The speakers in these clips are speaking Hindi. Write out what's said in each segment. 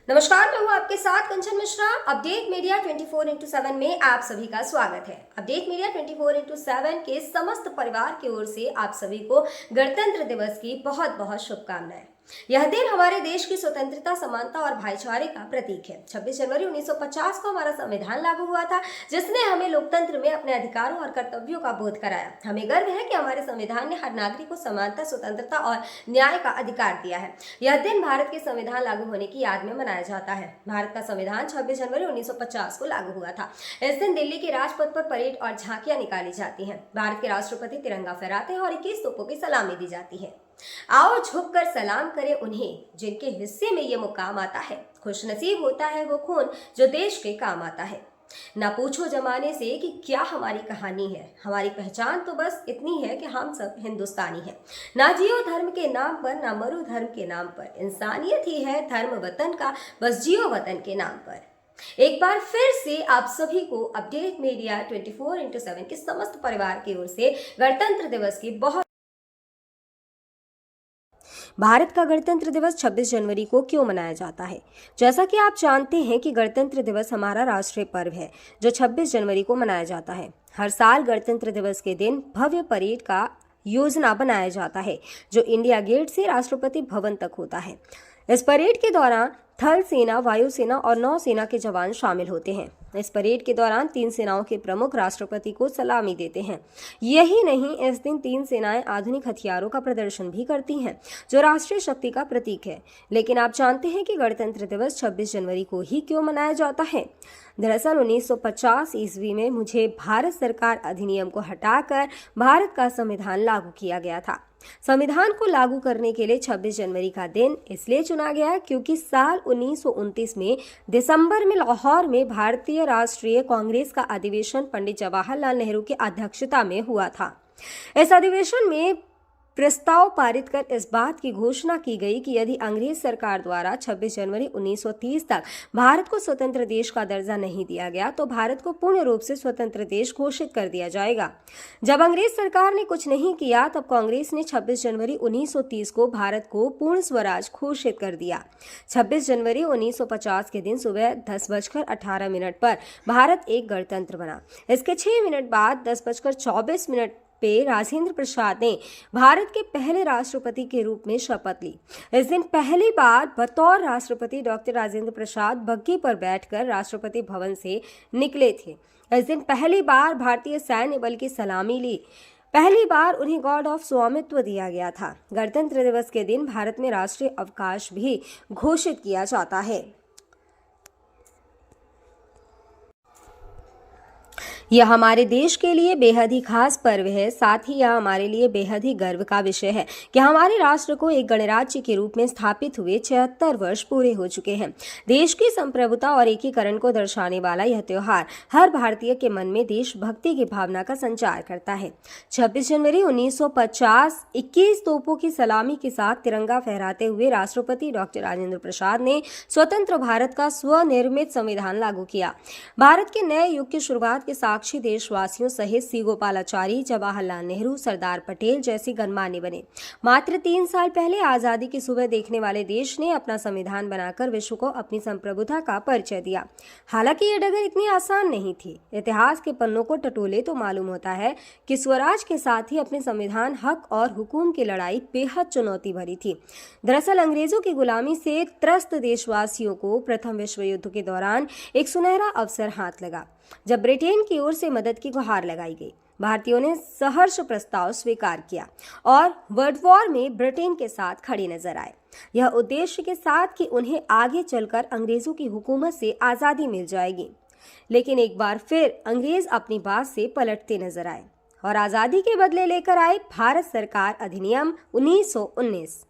नमस्कार, मैं हूँ आपके साथ कंचन मिश्रा। अपडेट मीडिया 24x7 में आप सभी का स्वागत है। अपडेट मीडिया 24x7 के समस्त परिवार की ओर से आप सभी को गणतंत्र दिवस की बहुत बहुत शुभकामनाएं। यह दिन हमारे देश की स्वतंत्रता, समानता और भाईचारे का प्रतीक है। 26 जनवरी 1950 को हमारा संविधान लागू हुआ था, जिसने हमें लोकतंत्र में अपने अधिकारों और कर्तव्यों का बोध कराया। हमें गर्व है कि हमारे संविधान ने हर नागरिक को समानता, स्वतंत्रता और न्याय का अधिकार दिया है। यह दिन भारत के संविधान लागू होने की याद में मनाया जाता है। भारत का संविधान 26 जनवरी 1950 को लागू हुआ था। इस दिन दिल्ली के राजपथ पर परेड और झांकियां निकाली जाती हैं। भारत के राष्ट्रपति तिरंगा फहराते हैं और 21 तोपों की सलामी दी जाती है। आओ झुककर सलाम करें उन्हें जिनके हिस्से में ये मुकाम आता है। खुशनसीब होता है वो खून जो देश के काम आता है। ना पूछो जमाने से कि क्या हमारी कहानी है, हमारी पहचान तो बस इतनी है कि हम सब हिंदुस्तानी हैं। ना जियो धर्म के नाम पर, ना मरो धर्म के नाम पर, इंसानियत ही है धर्म वतन का, बस जियो वतन के नाम पर। एक बार फिर से आप सभी को अपडेट मीडिया 24x7 के समस्त परिवार की ओर से गणतंत्र दिवस की बहुत। भारत का गणतंत्र दिवस 26 जनवरी को क्यों मनाया जाता है? जैसा कि आप जानते हैं कि गणतंत्र दिवस हमारा राष्ट्रीय पर्व है जो 26 जनवरी को मनाया जाता है। हर साल गणतंत्र दिवस के दिन भव्य परेड का योजना बनाया जाता है जो इंडिया गेट से राष्ट्रपति भवन तक होता है। इस परेड के दौरान थल सेना, वायुसेना और नौसेना के जवान शामिल होते हैं। इस परेड के दौरान तीन सेनाओं के प्रमुख राष्ट्रपति को सलामी देते हैं। यही नहीं, इस दिन तीन सेनाएं आधुनिक हथियारों का प्रदर्शन भी करती हैं जो राष्ट्रीय शक्ति का प्रतीक है। लेकिन आप जानते हैं कि गणतंत्र दिवस 26 जनवरी को ही क्यों मनाया जाता है? दरअसल 1950 ईस्वी में मुझे भारत सरकार अधिनियम को हटाकर भारत का संविधान लागू किया गया था। संविधान को लागू करने के लिए 26 जनवरी का दिन इसलिए चुना गया क्योंकि साल 1929 में दिसंबर में लाहौर में भारतीय राष्ट्रीय कांग्रेस का अधिवेशन पंडित जवाहरलाल नेहरू की अध्यक्षता में हुआ था। इस अधिवेशन में प्रस्ताव पारित कर इस बात की घोषणा की गई कि यदि अंग्रेज सरकार द्वारा 26 जनवरी 1930 तक भारत को स्वतंत्र देश का दर्जा नहीं दिया गया तो भारत को पूर्ण रूप से स्वतंत्र देश घोषित कर दिया जाएगा। जब अंग्रेज सरकार ने कुछ नहीं किया तब कांग्रेस ने 26 जनवरी 1930 को भारत को पूर्ण स्वराज घोषित कर दिया। 26 जनवरी 1950 के दिन सुबह 10:18 पर भारत एक गणतंत्र बना। इसके 6 मिनट बाद 10:24 पे राजेंद्र प्रसाद ने भारत के पहले राष्ट्रपति के रूप में शपथ ली। इस दिन पहली बार बतौर राष्ट्रपति डॉक्टर राजेंद्र प्रसाद बग्घी पर बैठकर राष्ट्रपति भवन से निकले थे। इस दिन पहली बार भारतीय सैन्य बल की सलामी ली। पहली बार उन्हें गॉर्ड ऑफ स्वामित्व दिया गया था। गणतंत्र दिवस के दिन भारत में राष्ट्रीय अवकाश भी घोषित किया जाता है। यह हमारे देश के लिए बेहद ही खास पर्व है। साथ ही यह हमारे लिए बेहद ही गर्व का विषय है कि हमारे राष्ट्र को एक गणराज्य के रूप में स्थापित हुए 76 वर्ष पूरे हो चुके हैं। देश की संप्रभुता और एकीकरण को दर्शाने वाला यह त्योहार हर भारतीय के मन में देशभक्ति की भावना का संचार करता है। 26 जनवरी 1950 21 तोपों की सलामी के साथ तिरंगा फहराते हुए राष्ट्रपति डॉक्टर राजेंद्र प्रसाद ने स्वतंत्र भारत का स्वनिर्मित संविधान लागू किया। भारत के नए युग की शुरुआत के साक्षी देशवासियों सहित सी गोपालाचारी, जवाहरलाल नेहरू, सरदार पटेल जैसे गणमान्य बने। मात्र 3 साल पहले आजादी की सुबह देखने वाले देश ने अपना संविधान बनाकर विश्व को अपनी संप्रभुता का परिचय दिया। हालांकि ये डगर इतनी आसान नहीं थी। इतिहास के पन्नों को टटोले तो मालूम होता है कि स्वराज के साथ ही अपने संविधान, हक और हुकूम की लड़ाई बेहद चुनौती भरी थी। दरअसल अंग्रेजों की गुलामी से त्रस्त देशवासियों को प्रथम विश्व युद्ध के दौरान एक सुनहरा अवसर हाथ लगा जब ब्रिटेन की ओर से मदद की गुहार लगाई गई। भारतीयों ने सहर्ष प्रस्ताव स्वीकार किया और वर्ल्ड वॉर में ब्रिटेन के साथ खड़े नजर आए। यह उद्देश्य के साथ कि उन्हें आगे चलकर अंग्रेजों की हुकूमत से आजादी मिल जाएगी। लेकिन एक बार फिर अंग्रेज अपनी बात से पलटते नजर आए और आजादी के बदले लेकर आए भारत सरकार अधिनियम 1919।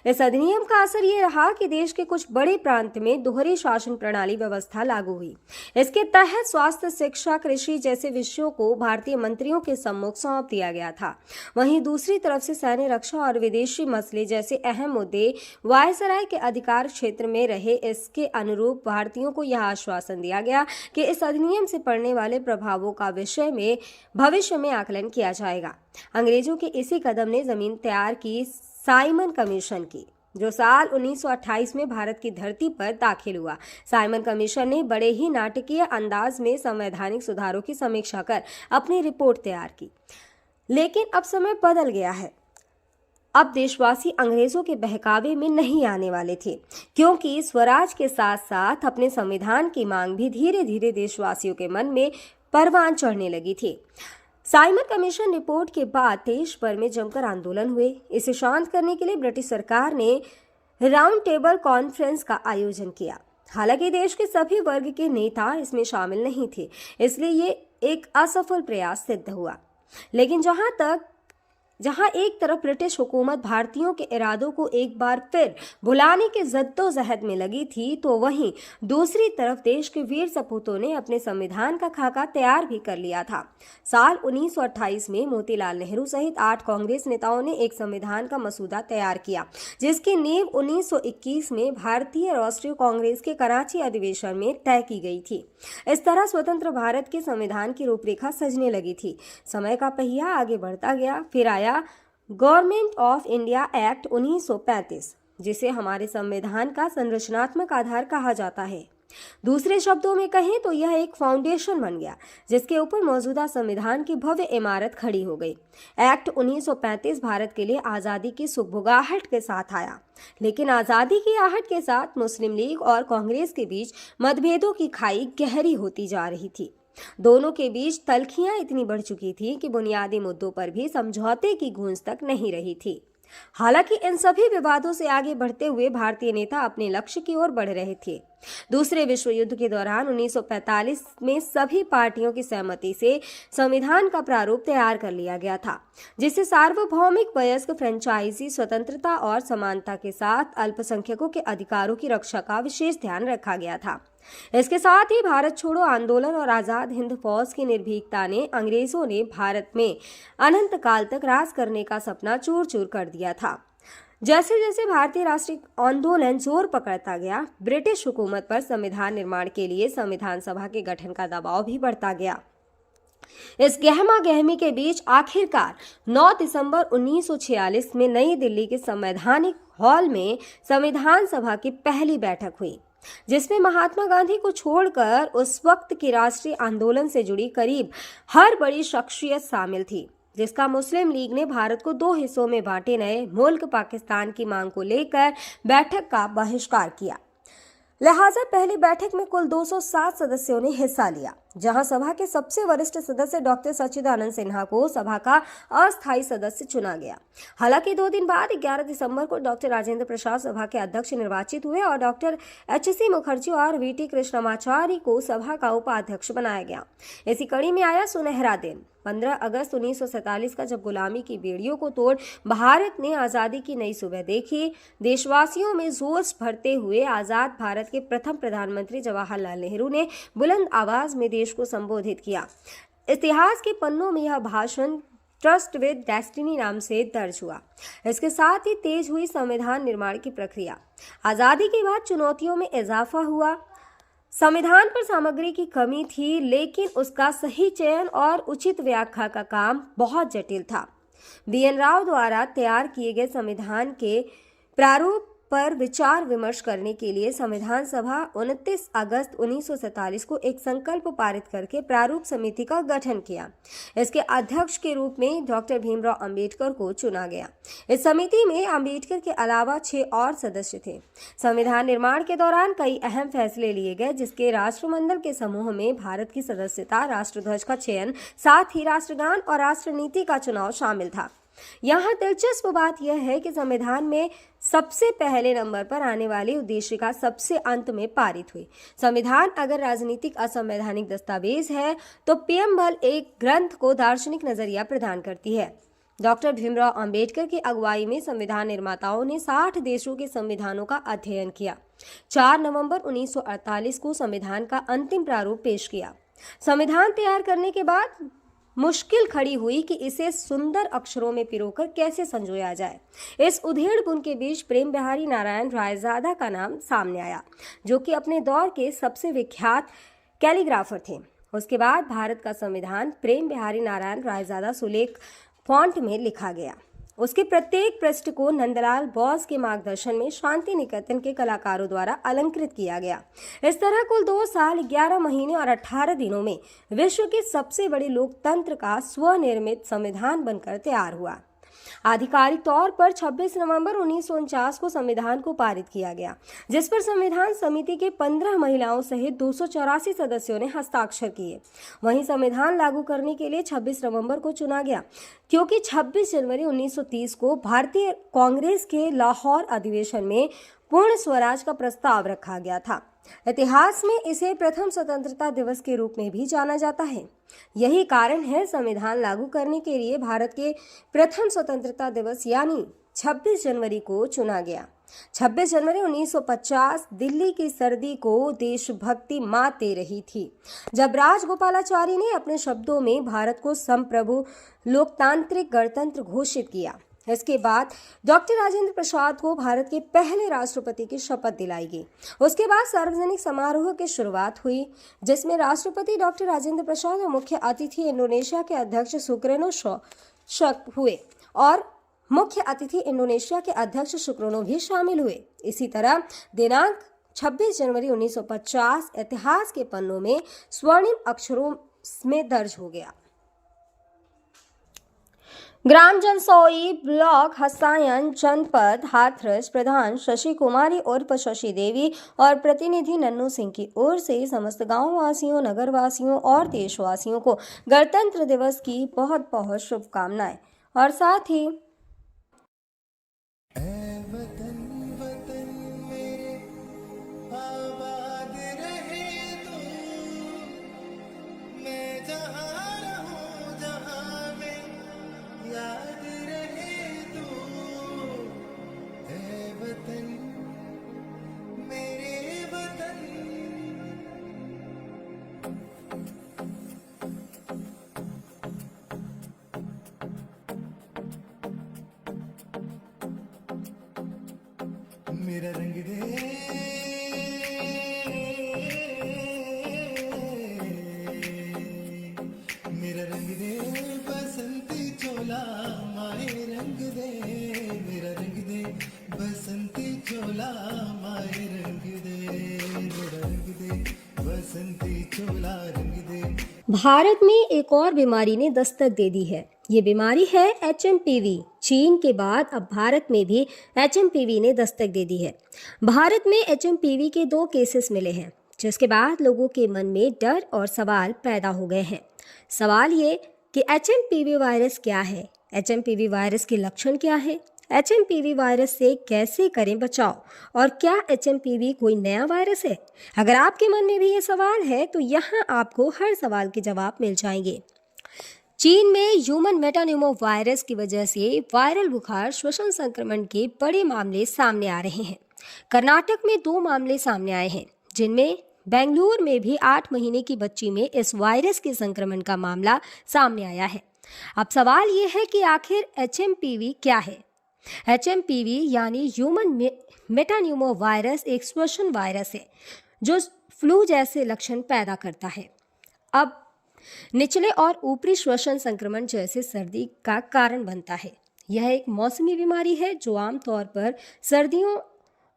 इस अधिनियम का असर ये रहा कि देश के कुछ बड़े प्रांत में दोहरी शासन प्रणाली व्यवस्था लागू हुई। इसके तहत स्वास्थ्य, शिक्षा, कृषि जैसे विषयों को भारतीय मंत्रियों के सम्मुख सौंप दिया गया था। वहीं दूसरी तरफ से सैन्य, रक्षा और विदेशी मसले जैसे अहम मुद्दे वायसराय के अधिकार क्षेत्र में रहे। इसके अनुरूप भारतीयों को यह आश्वासन दिया गया कि इस अधिनियम से पड़ने वाले प्रभावों का विषय में भविष्य में आकलन किया जाएगा। अंग्रेजों के इसी कदम ने जमीन तैयार की साइमन कमीशन की। जो साल 1928 में भारत की धरती पर दाखिल हुआ। साइमन कमीशन ने बड़े ही नाटकीय अंदाज में संवैधानिक सुधारों की समीक्षा कर अपनी रिपोर्ट तैयार की। लेकिन अब समय बदल गया है। अब देशवासी अंग्रेजों के बहकावे में नहीं आने वाले थे, क्योंकि स्वराज के साथ साथ अपने संविधान की मांग भी धीरे धीरे देशवासियों के मन में परवान चढ़ने लगी थी। साइमन कमीशन रिपोर्ट के बाद देश भर में जमकर आंदोलन हुए। इसे शांत करने के लिए ब्रिटिश सरकार ने राउंड टेबल कॉन्फ्रेंस का आयोजन किया। हालांकि देश के सभी वर्ग के नेता इसमें शामिल नहीं थे, इसलिए ये एक असफल प्रयास सिद्ध हुआ। लेकिन जहां एक तरफ ब्रिटिश हुकूमत भारतीयों के इरादों को एक बार फिर भुलाने के जद्दोजहद में लगी थी, तो वहीं दूसरी तरफ देश के वीर सपूतों ने अपने संविधान का खाका तैयार भी कर लिया था। साल 1928 में मोतीलाल नेहरू सहित 8 कांग्रेस नेताओं ने एक संविधान का मसूदा तैयार किया, जिसकी नींव 1921 में भारतीय राष्ट्रीय कांग्रेस के कराची अधिवेशन में तय की गई थी। इस तरह स्वतंत्र भारत के संविधान की रूपरेखा सजने लगी थी। समय का पहिया आगे बढ़ता गया। फिर आया गवर्नमेंट ऑफ इंडिया एक्ट 1935, जिसे हमारे संविधान का संरचनात्मक आधार कहा जाता है। दूसरे शब्दों में कहें तो यह एक फाउंडेशन बन गया, जिसके ऊपर मौजूदा संविधान की भव्य इमारत खड़ी हो गई। एक्ट 1935 भारत के लिए आज़ादी की सुगबुगाहट के साथ आया, लेकिन आज़ादी की आहट के साथ मुस्लिम लीग और कांग्रेस के बीच मतभेदों की खाई गहरी होती जा रही थी। दोनों के बीच तल्खियां इतनी बढ़ चुकी थी कि बुनियादी मुद्दों पर भी समझौते की गूंज तक नहीं रही थी। हालांकि इन सभी विवादों से आगे बढ़ते हुए भारतीय नेता अपने लक्ष्य की ओर बढ़ रहे थे। दूसरे विश्व युद्ध के दौरान 1945 में सभी पार्टियों की सहमति से संविधान का प्रारूप तैयार कर लिया गया था, जिसे सार्वभौमिक वयस्क फ्रेंचाइजी स्वतंत्रता और समानता के साथ अल्पसंख्यकों के अधिकारों की रक्षा का विशेष ध्यान रखा गया था। इसके साथ ही भारत छोड़ो आंदोलन और आजाद हिंद फौज की निर्भीकता ने अंग्रेजों ने भारत में अनंत काल तक राज करने का सपना चूर चूर कर दिया था। जैसे जैसे भारतीय राष्ट्रीय आंदोलन जोर पकड़ता गया, ब्रिटिश हुकूमत पर संविधान निर्माण के लिए संविधान सभा के गठन का दबाव भी बढ़ता गया। इस गहमा गहमी के बीच आखिरकार 9 दिसंबर 1946 में नई दिल्ली के संवैधानिक हॉल में संविधान सभा की पहली बैठक हुई, जिसमें महात्मा गांधी को छोड़कर उस वक्त के राष्ट्रीय आंदोलन से जुड़ी करीब हर बड़ी शख्सियत शामिल थी, जिसका मुस्लिम लीग ने भारत को 2 हिस्सों में बांटे नए मुल्क पाकिस्तान की मांग को लेकर बैठक का बहिष्कार किया। लिहाजा पहली बैठक में कुल 207 सदस्यों ने हिस्सा लिया, जहां सभा के सबसे वरिष्ठ सदस्य डॉक्टर सच्चिदानंद सिन्हा को सभा का अस्थायी सदस्य चुना गया। हालांकि 2 दिन बाद 11 दिसंबर को डॉक्टर राजेंद्र प्रसाद सभा के अध्यक्ष निर्वाचित हुए और डॉक्टर एच.सी. मुखर्जी और वी.टी. कृष्णमाचारी को सभा का उपाध्यक्ष बनाया गया। इसी कड़ी में आया सुनहरा दिन 15 अगस्त 1947 का, जब गुलामी की बेड़ियों को तोड़ भारत ने आज़ादी की नई सुबह देखी। देशवासियों में जोश भरते हुए आज़ाद भारत के प्रथम प्रधानमंत्री जवाहरलाल नेहरू ने बुलंद आवाज में देश को संबोधित किया। इतिहास के पन्नों में यह भाषण ट्रस्ट विद डेस्टिनी नाम से दर्ज हुआ। इसके साथ ही तेज हुई संविधान निर्माण की प्रक्रिया। आज़ादी के बाद चुनौतियों में इजाफा हुआ। संविधान पर सामग्री की कमी थी, लेकिन उसका सही चयन और उचित व्याख्या का काम बहुत जटिल था। बी.एन. राव द्वारा तैयार किए गए संविधान के प्रारूप पर विचार विमर्श करने के लिए संविधान सभा 29 अगस्त 1947 को एक संकल्प पारित करके प्रारूप समिति का गठन किया। इसके अध्यक्ष के रूप में डॉक्टर भीमराव अंबेडकर को चुना गया। इस समिति में अंबेडकर के अलावा 6 और सदस्य थे। संविधान निर्माण के दौरान कई अहम फैसले लिए गए, जिसके राष्ट्रमंडल के समूह में भारत की सदस्यता, राष्ट्रध्वज का चयन, साथ ही राष्ट्रगान और राष्ट्रनीति का चुनाव शामिल था। यहाँ दिलचस्प बात यह है कि संविधान में सबसे पहले नंबर पर आने वाली उद्देशिका सबसे अंत में पारित हुई। संविधान अगर राजनीतिक असंवैधानिक दस्तावेज है, तो पीएमएल एक ग्रंथ को दार्शनिक नजरिया प्रदान करती है। डॉक्टर भीमराव अंबेडकर की अगुवाई में संविधान निर्माताओं ने 60 देशों के संविधानों का अध्ययन किया। 4 नवंबर 1948 को संविधान का अंतिम प्रारूप पेश किया। संविधान तैयार करने के बाद मुश्किल खड़ी हुई कि इसे सुंदर अक्षरों में पिरोकर कैसे संजोया जाए। इस उधेड़-बुन के बीच प्रेम बिहारी नारायण रायजादा का नाम सामने आया, जो कि अपने दौर के सबसे विख्यात कैलीग्राफर थे। उसके बाद भारत का संविधान प्रेम बिहारी नारायण रायजादा सुलेख फॉन्ट में लिखा गया। उसके प्रत्येक पृष्ठ को नंदलाल बोस के मार्गदर्शन में शांति निकेतन के कलाकारों द्वारा अलंकृत किया गया। इस तरह कुल 2 साल 11 महीने और 18 दिनों में विश्व के सबसे बड़े लोकतंत्र का स्वनिर्मित संविधान बनकर तैयार हुआ। आधिकारिक तौर पर 26 नवंबर 1949 को संविधान को पारित किया गया, जिस पर संविधान समिति के 15 महिलाओं सहित 284 सदस्यों ने हस्ताक्षर किए। वहीं संविधान लागू करने के लिए 26 नवंबर को चुना गया, क्योंकि 26 जनवरी 1930 को भारतीय कांग्रेस के लाहौर अधिवेशन में पूर्ण स्वराज का प्रस्ताव रखा गया था। इतिहास में इसे प्रथम स्वतंत्रता दिवस के रूप में भी जाना जाता है। यही कारण है संविधान लागू करने के लिए भारत के प्रथम स्वतंत्रता दिवस यानी 26 जनवरी को चुना गया। 26 जनवरी 1950 दिल्ली की सर्दी को देशभक्ति मात दे रही थी, जब राजगोपालाचारी ने अपने शब्दों में भारत को संप्रभु लोकतांत्रिक गणतंत्र घोषित किया। इसके बाद डॉक्टर राजेंद्र प्रसाद को भारत के पहले राष्ट्रपति की शपथ दिलाई गई। उसके बाद सार्वजनिक समारोह की शुरुआत हुई, जिसमें राष्ट्रपति डॉक्टर राजेंद्र प्रसाद और मुख्य अतिथि इंडोनेशिया के अध्यक्ष सुकर्नो हुए और मुख्य अतिथि इंडोनेशिया के अध्यक्ष सुकर्नो भी शामिल हुए। इसी तरह दिनांक 26 जनवरी 1950 इतिहास के पन्नों में स्वर्णिम अक्षरों में दर्ज हो गया। ग्राम जनसोई, ब्लॉक हसायन, जनपद हाथरस प्रधान शशि कुमारी उर्फ शशि देवी और प्रतिनिधि नन्नू सिंह की ओर से समस्त गांव वासियों, नगर वासियों और देशवासियों को गणतंत्र दिवस की बहुत बहुत शुभकामनाएं। और साथ ही मेरा रंग दे, मेरा रंग दे बसंती चोला माए रंग दे, मेरा रंग दे बसंती चोला माए रंग दे, मेरा रंग दे बसंती चोला रंग दे। भारत में एक और बीमारी ने दस्तक दे दी है। ये बीमारी है HMPV। चीन के बाद अब भारत में भी HMPV ने दस्तक दे दी है। भारत में HMPV के 2 केसेस मिले हैं, जिसके बाद लोगों के मन में डर और सवाल पैदा हो गए हैं। सवाल ये कि HMPV वायरस क्या है, HMPV वायरस के लक्षण क्या है, HMPV वायरस से कैसे करें बचाव और क्या HMPV कोई नया वायरस है। अगर आपके मन में भी ये सवाल है तो यहाँ आपको हर सवाल के जवाब मिल जाएंगे। चीन में ह्यूमन मेटान्यूमो वायरस की वजह से वायरल बुखार श्वसन संक्रमण के बड़े मामले सामने आ रहे हैं। कर्नाटक में 2 मामले सामने आए हैं, जिनमें बेंगलुरु में भी 8 महीने की बच्ची में इस वायरस के संक्रमण का मामला सामने आया है। अब सवाल ये है कि आखिर HMPV क्या है। HMPV यानी ह्यूमन मेटान्यूमो वायरस एक श्वसन वायरस है जो फ्लू जैसे लक्षण पैदा करता है। अब निचले और ऊपरी श्वसन संक्रमण जैसे सर्दी का कारण बनता है। यह एक मौसमी बीमारी है जो आमतौर पर सर्दियों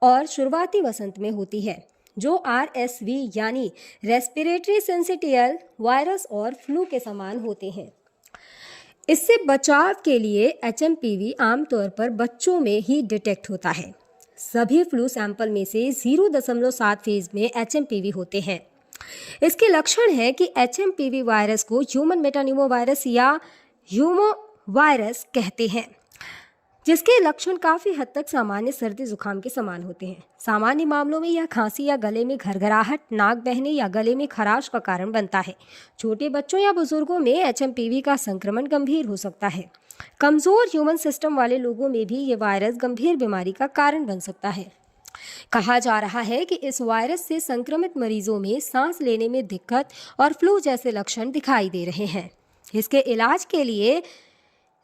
और शुरुआती वसंत में होती है, जो RSV यानी रेस्पिरेटरी सिंसिटियल वायरस और फ्लू के समान होते हैं। इससे बचाव के लिए HMPV आमतौर पर बच्चों में ही डिटेक्ट होता है। सभी फ्लू सैंपल में से 0.7% में HMPV होते हैं। इसके लक्षण है कि HMPV वायरस को ह्यूमन मेटान्यूमो वायरस या ह्यूमो वायरस कहते हैं, जिसके लक्षण काफ़ी हद तक सामान्य सर्दी जुकाम के समान होते हैं। सामान्य मामलों में यह खांसी या गले में घरघराहट, नाक बहने या गले में खराश का कारण बनता है। छोटे बच्चों या बुजुर्गों में HMPV का संक्रमण गंभीर हो सकता है। कमज़ोर ह्यूमन सिस्टम वाले लोगों में भी ये वायरस गंभीर बीमारी का कारण बन सकता है। कहा जा रहा है कि इस वायरस से संक्रमित मरीजों में सांस लेने में दिक्कत और फ्लू जैसे लक्षण दिखाई दे रहे हैं। इसके इलाज के लिए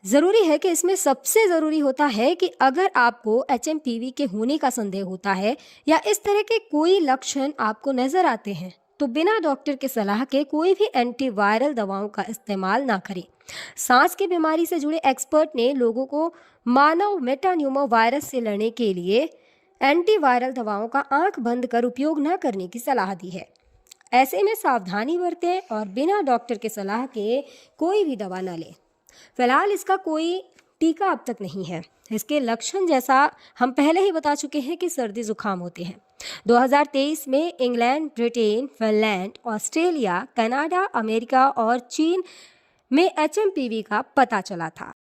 ज़रूरी है कि इसमें सबसे ज़रूरी होता है कि अगर आपको HMPV के होने का संदेह होता है या इस तरह के कोई लक्षण आपको नज़र आते हैं तो बिना डॉक्टर की सलाह के कोई भी एंटीवायरल दवाओं का इस्तेमाल ना करें। सांस की बीमारी से जुड़े एक्सपर्ट ने लोगों को मानव मेटान्यूमो वायरस से लड़ने के लिए एंटीवायरल दवाओं का आंख बंद कर उपयोग न करने की सलाह दी है। ऐसे में सावधानी बरतें और बिना डॉक्टर के सलाह के कोई भी दवा न लें। फिलहाल इसका कोई टीका अब तक नहीं है। इसके लक्षण जैसा हम पहले ही बता चुके हैं कि सर्दी जुकाम होते हैं। 2023 में England, Britain, Finland, Australia, Canada, America और चीन में HMPV का पता चला था।